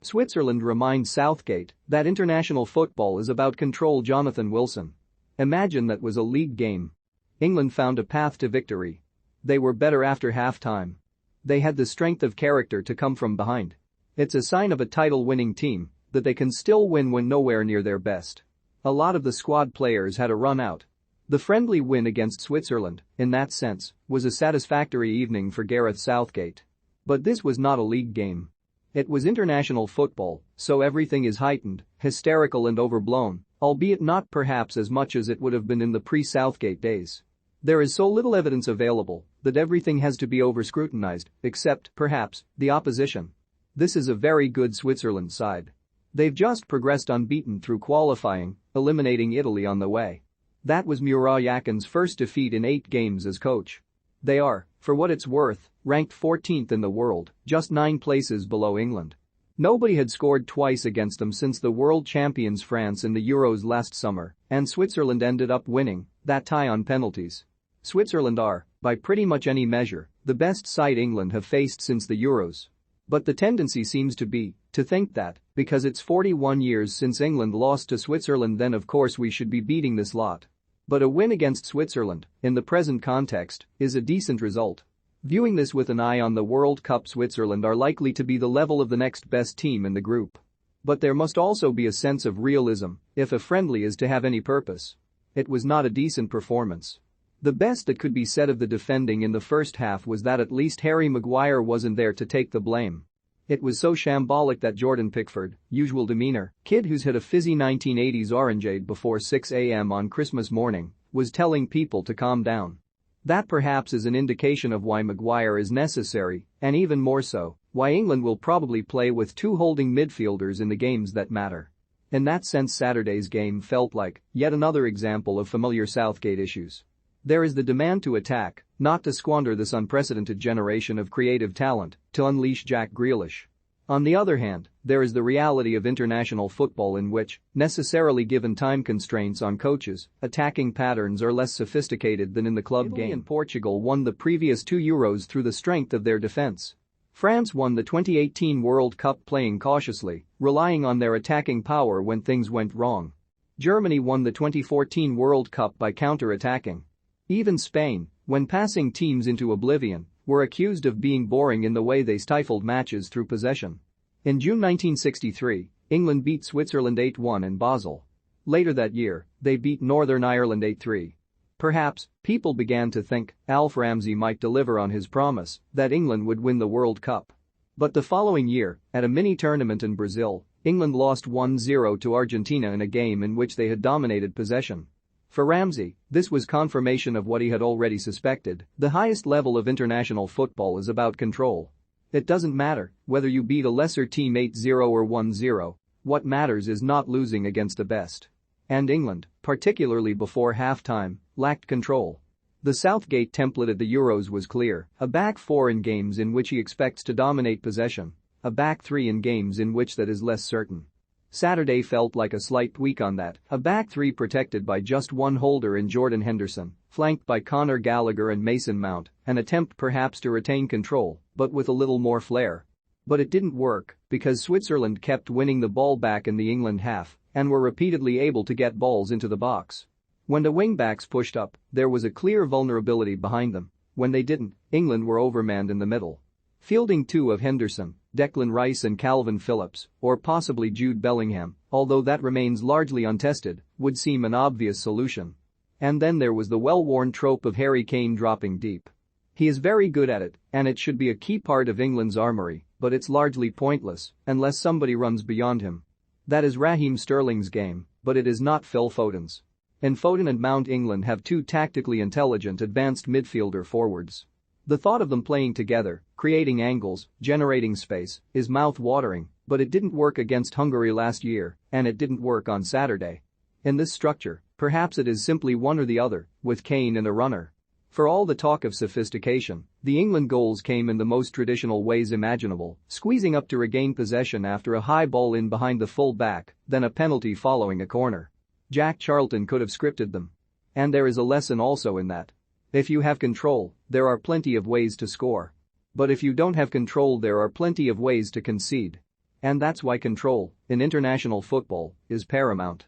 Switzerland reminds Southgate that international football is about control. Jonathan Wilson. Imagine that was a league game. England found a path to victory. They were better after half-time. They had the strength of character to come from behind. It's a sign of a title-winning team that they can still win when nowhere near their best. A lot of the squad players had a run out. The friendly win against Switzerland, in that sense, was a satisfactory evening for Gareth Southgate. But this was not a league game. It was international football, so everything is heightened, hysterical and overblown, albeit not perhaps as much as it would have been in the pre-Southgate days. There is so little evidence available that everything has to be over-scrutinized, except, perhaps, the opposition. This is a very good Switzerland side. They've just progressed unbeaten through qualifying, eliminating Italy on the way. That was Murat Yakin's first defeat in 8 games as coach. They are, for what it's worth, ranked 14th in the world, just 9 places below England. Nobody had scored twice against them since the world champions France in the Euros last summer, and Switzerland ended up winning that tie on penalties. Switzerland are, by pretty much any measure, the best side England have faced since the Euros. But the tendency seems to be to think that, because it's 41 years since England lost to Switzerland, then of course we should be beating this lot. But a win against Switzerland, in the present context, is a decent result. Viewing this with an eye on the World Cup, Switzerland are likely to be the level of the next best team in the group. But there must also be a sense of realism if a friendly is to have any purpose. It was not a decent performance. The best that could be said of the defending in the first half was that at least Harry Maguire wasn't there to take the blame. It was so shambolic that Jordan Pickford, usual demeanor, kid who's had a fizzy 1980s orangeade before 6 a.m. on Christmas morning, was telling people to calm down. That perhaps is an indication of why Maguire is necessary, and even more so, why England will probably play with 2 holding midfielders in the games that matter. In that sense, Saturday's game felt like yet another example of familiar Southgate issues. There is the demand to attack, not to squander this unprecedented generation of creative talent, to unleash Jack Grealish. On the other hand, there is the reality of international football in which, necessarily given time constraints on coaches, attacking patterns are less sophisticated than in the club game. Italy and Portugal won the previous 2 Euros through the strength of their defense. France won the 2018 World Cup playing cautiously, relying on their attacking power when things went wrong. Germany won the 2014 World Cup by counter-attacking. Even Spain, when passing teams into oblivion, were accused of being boring in the way they stifled matches through possession. In June 1963, England beat Switzerland 8-1 in Basel. Later that year, they beat Northern Ireland 8-3. Perhaps, people began to think Alf Ramsey might deliver on his promise that England would win the World Cup. But the following year, at a mini-tournament in Brazil, England lost 1-0 to Argentina in a game in which they had dominated possession. For Ramsey, this was confirmation of what he had already suspected: the highest level of international football is about control. It doesn't matter whether you beat a lesser team 8-0 or 1-0, what matters is not losing against the best. And England, particularly before half-time, lacked control. The Southgate template at the Euros was clear: a back 4 in games in which he expects to dominate possession, a back 3 in games in which that is less certain. Saturday felt like a slight tweak on that, a back 3 protected by just one holder in Jordan Henderson, flanked by Conor Gallagher and Mason Mount, an attempt perhaps to retain control, but with a little more flair. But it didn't work, because Switzerland kept winning the ball back in the England half and were repeatedly able to get balls into the box. When the wing-backs pushed up, there was a clear vulnerability behind them. When they didn't, England were overmanned in the middle. Fielding 2 of Henderson, Declan Rice and Calvin Phillips, or possibly Jude Bellingham, although that remains largely untested, would seem an obvious solution. And then there was the well-worn trope of Harry Kane dropping deep. He is very good at it, and it should be a key part of England's armoury, but it's largely pointless unless somebody runs beyond him. That is Raheem Sterling's game, but it is not Phil Foden's. In Foden and Mount, England have 2 tactically intelligent advanced midfielder forwards. The thought of them playing together, creating angles, generating space, is mouth-watering, but it didn't work against Hungary last year, and it didn't work on Saturday. In this structure, perhaps it is simply one or the other, with Kane and a runner. For all the talk of sophistication, the England goals came in the most traditional ways imaginable: squeezing up to regain possession after a high ball in behind the full-back, then a penalty following a corner. Jack Charlton could have scripted them. And there is a lesson also in that. If you have control, there are plenty of ways to score. But if you don't have control, there are plenty of ways to concede. And that's why control, in international football, is paramount.